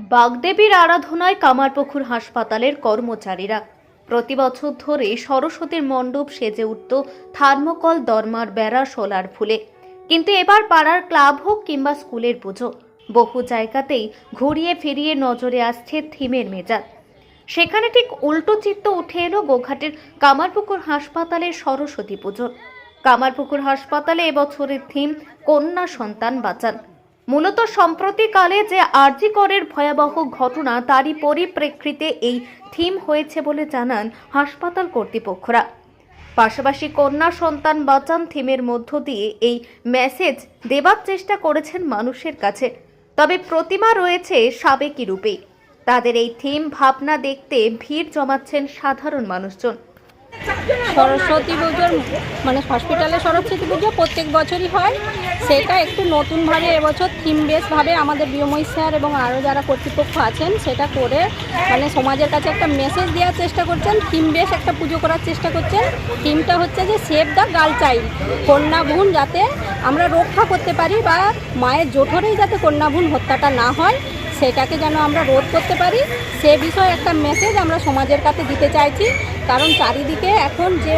বাগদেবীর আরাধনায় কামারপুকুর হাসপাতালের কর্মচারীরা প্রতি বছর ধরে সরস্বতীর মণ্ডপ সেজে উঠত থার্মোকল, দরমার বেড়া, সোলার ফুলে। কিন্তু এবার পাড়ার ক্লাব হোক কিংবা স্কুলের পুজো, বহু জায়গাতেই ঘুরিয়ে ফিরিয়ে নজরে আসছে থিমের মেজাজ। সেখানে ঠিক উল্টো চিত্র উঠে এলো গোঘাটের কামারপুকুর হাসপাতালের সরস্বতী পুজো। কামারপুকুর হাসপাতালে এবছরের থিম কন্যা সন্তান বাঁচান। মূলত সম্প্রতিকালে যে আরজি করের ভয়াবহ ঘটনা, তারই পরিপ্রেক্ষিতে এই থিম হয়েছে বলে জানান হাসপাতাল কর্তৃপক্ষরা। পাশাপাশি কন্যা সন্তান বাঁচান থিমের মধ্য দিয়ে এই মেসেজ দেবার চেষ্টা করেছেন মানুষের কাছে। তবে প্রতিমা রয়েছে সাবেকি রূপে। তাদের এই থিম ভাবনা দেখতে ভিড় জমাচ্ছেন সাধারণ মানুষজন। সরস্বতী পুজোর হসপিটালে সরস্বতী পুজো প্রত্যেক বছরই হয়, সেটা একটু নতুনভাবে এবছর থিম বেসভাবে আমাদের বিয়ময় স্যার এবং আরও যারা কর্তৃপক্ষ আছেন সেটা করে সমাজের কাছে একটা মেসেজ দেওয়ার চেষ্টা করছেন। থিম বেস একটা পুজো করার চেষ্টা করছেন। থিমটা হচ্ছে যে সেভ দ্য গার্ল চাইল্ড, কন্যা ভ্রূণ যাতে আমরা রক্ষা করতে পারি বা মায়ের জঠরেই যাতে কন্যা ভ্রূণ হত্যাটা না হয়, সেটাকে যেন আমরা রোধ করতে পারি, সে বিষয়ে একটা মেসেজ আমরা সমাজের কাছে দিতে চাইছি। কারণ চারিদিকে এখন যে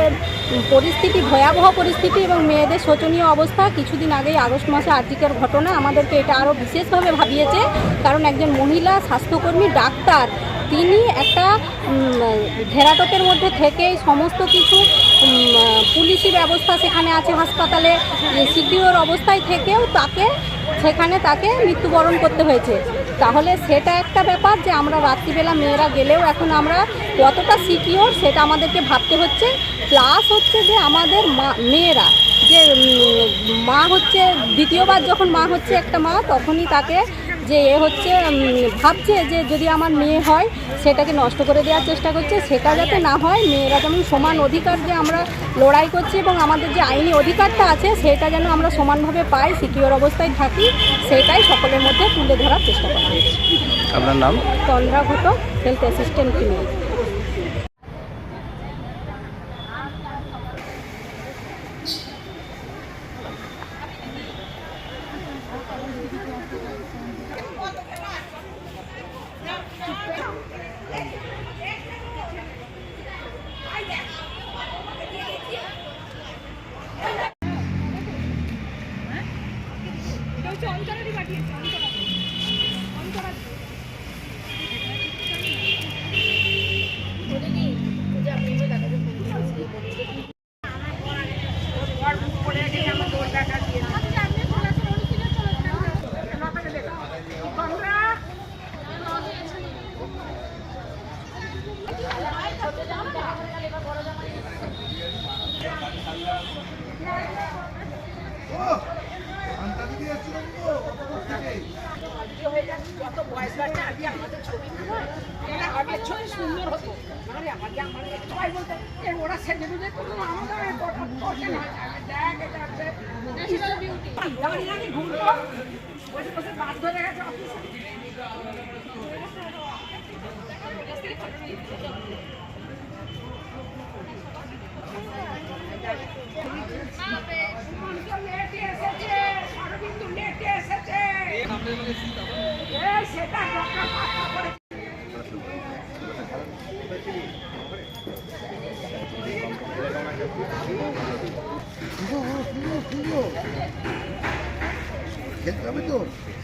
পরিস্থিতি, ভয়াবহ পরিস্থিতি এবং মেয়েদের শোচনীয় অবস্থা, কিছুদিন আগেই আগস্ট মাসে আর্জিকের ঘটনা আমাদেরকে এটা আরও বিশেষভাবে ভাবিয়েছে। কারণ একজন মহিলা স্বাস্থ্যকর্মী ডাক্তার, তিনি একটা ঘেরাটোপের মধ্যে থেকেই সমস্ত কিছু পুলিশি ব্যবস্থা সেখানে আছে হাসপাতালে, সিকিউর অবস্থায় থেকেও তাকে মৃত্যুবরণ করতে হয়েছে। তাহলে সেটা একটা ব্যাপার যে আমরা রাত্রিবেলা মেয়েরা গেলেও এখন আমরা কতটা সিকিউর সেটা আমাদেরকে ভাবতে হচ্ছে। প্লাস হচ্ছে যে আমাদের মেয়েরা যে মা হচ্ছে, দ্বিতীয়বার যখন মা হচ্ছে একটা মা, তখনই তাকে যে ভাবছে যে যদি আমার মেয়ে হয় সেটাকে নষ্ট করে দেওয়ার চেষ্টা করছে। সেটা যাতে না হয়, মেয়েরা যেমন সমান অধিকার যে আমরা লড়াই করছি এবং আমাদের যে আইনি অধিকারটা আছে সেটা যেন আমরা সমানভাবে পাই, সিকিউর অবস্থায় থাকি, সেটাই সকলের মধ্যে তুলে ধরার চেষ্টা করা হচ্ছে। আপনার নাম? তন্দ্রা ঘটক, হেলথ অ্যাসিস্ট্যান্ট ফিমেল।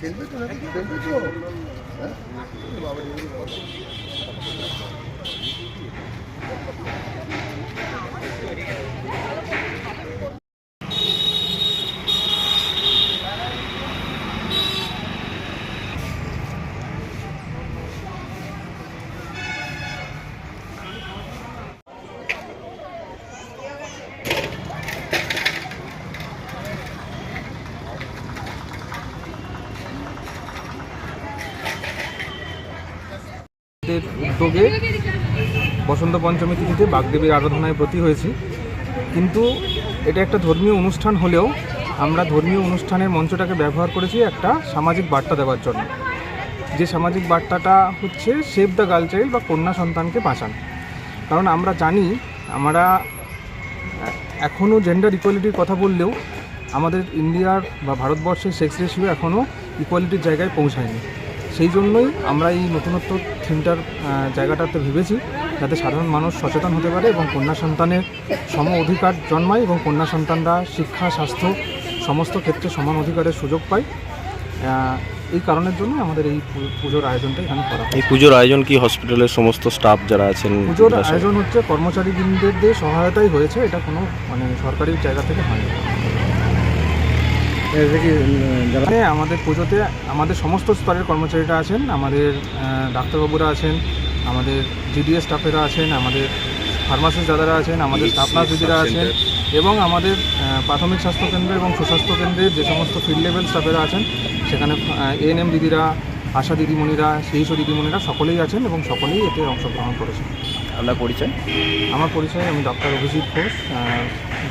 খেলবে তো নাকি খেলবে তো বাবা উদ্যোগে বসন্ত পঞ্চমী তিথিতে বাগদেবীর আরাধনায় ব্রতী হয়েছি। কিন্তু এটা একটা ধর্মীয় অনুষ্ঠান হলেও আমরা ধর্মীয় অনুষ্ঠানের মঞ্চটাকে ব্যবহার করেছি একটা সামাজিক বার্তা দেওয়ার জন্য। যে সামাজিক বার্তাটা হচ্ছে সেভ দ্য গার্ল চাইল্ড বা কন্যা সন্তানকে বাঁচান। কারণ আমরা জানি, আমরা এখনও জেন্ডার ইকুয়ালিটির কথা বললেও আমাদের ইন্ডিয়ার বা ভারতবর্ষের সেক্স রেশিও এখনও ইকুয়ালিটির জায়গায় পৌঁছায়নি। সেই জন্যই আমরা এই নতুনত্ব থিমটার জায়গাটাতে ভেবেছি, যাতে সাধারণ মানুষ সচেতন হতে পারে এবং কন্যা সন্তানের সম অধিকার জন্মায় এবং কন্যা সন্তানরা শিক্ষা, স্বাস্থ্য সমস্ত ক্ষেত্রে সমান অধিকারের সুযোগ পায়। এই কারণের জন্য আমাদের এই পুজোর আয়োজনটা এখানে করা হয়। এই পুজোর আয়োজন কি হসপিটালের সমস্ত স্টাফ যারা আছেন? পুজোর আয়োজন হচ্ছে কর্মচারীবৃন্দের সহায়তাই হয়েছে, এটা কোনো সরকারি জায়গা থেকে হয়নি। এখানে আমাদের পুজোতে আমাদের সমস্ত স্তরের কর্মচারীরা আছেন, আমাদের ডাক্তারবাবুরা আছেন, আমাদের জিডিএস স্টাফেরা আছেন, আমাদের ফার্মাসিস্ট দাদারা আছেন, আমাদের স্টাফ নার্স দিদিরা আছেন এবং আমাদের প্রাথমিক স্বাস্থ্যকেন্দ্র এবং সুস্বাস্থ্য কেন্দ্রের যে সমস্ত ফিল্ড লেভেল স্টাফেরা আছেন সেখানে এএনএম দিদিরা, আশা দিদিমণিরা, শিশু দিদিমণিরা সকলেই আছেন এবং সকলেই এতে অংশগ্রহণ করেছেন। আপনার পরিচয়? আমার পরিচয়, আমি ডক্টর অভিজিৎ ঘোষ,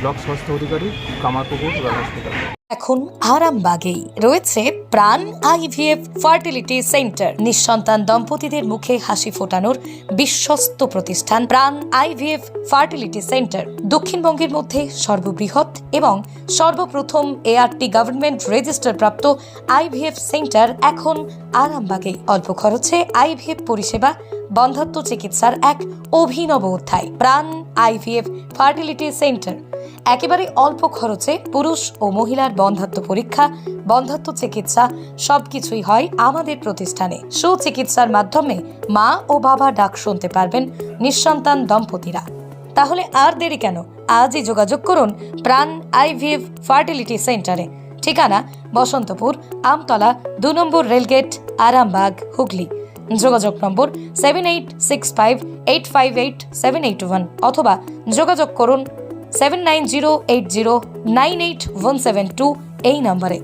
ব্লক স্বাস্থ্য অধিকারী, কামারপুকুর রয়্যাল হসপিটাল। এখন আরামবাগেই রয়েছে প্রাণ আইভিএফ ফার্টিলিটি সেন্টার। নিঃসন্তান দম্পতিদের মুখে হাসি ফোটানোর বিশ্বস্ত প্রতিষ্ঠান প্রাণ আইভিএফ ফার্টিলিটি সেন্টার দক্ষিণবঙ্গের মধ্যে সর্ববৃহৎ এবং সর্বপ্রথম ART গভর্নমেন্ট রেজিস্টার প্রাপ্ত আইভিএফ সেন্টার এখন আরামবাগেই। অল্প খরচে আইভিএফ পরিষেবা, বন্ধ্যাত্ব চিকিৎসার এক অভিনব অধ্যায়। প্রাণ আইভিএফ ফার্টিলিটি সেন্টার একেবারে অল্প খরচে পুরুষ ও মহিলার বন্ধ্যাত্ব পরীক্ষা, বন্ধ্যাত্ব চিকিৎসা সবকিছুই হয় আমাদের প্রতিষ্ঠানে। সুচিকিৎসার মাধ্যমে মা ও বাবা ডাক শুনতে পারবেন নিঃসন্তান দম্পতিরা। তাহলে আর দেরি কেন? আজই যোগাযোগ করুন প্রাণ আইভিএফ ফার্টিলিটি সেন্টারে। ঠিকানা বসন্তপুর, আমতলা, 2 নম্বর রেলগেট, আরামবাগ, হুগলি। যোগাযোগ নম্বর 7865858781 অথবা যোগাযোগ করুন 7908098172 এই নম্বরে।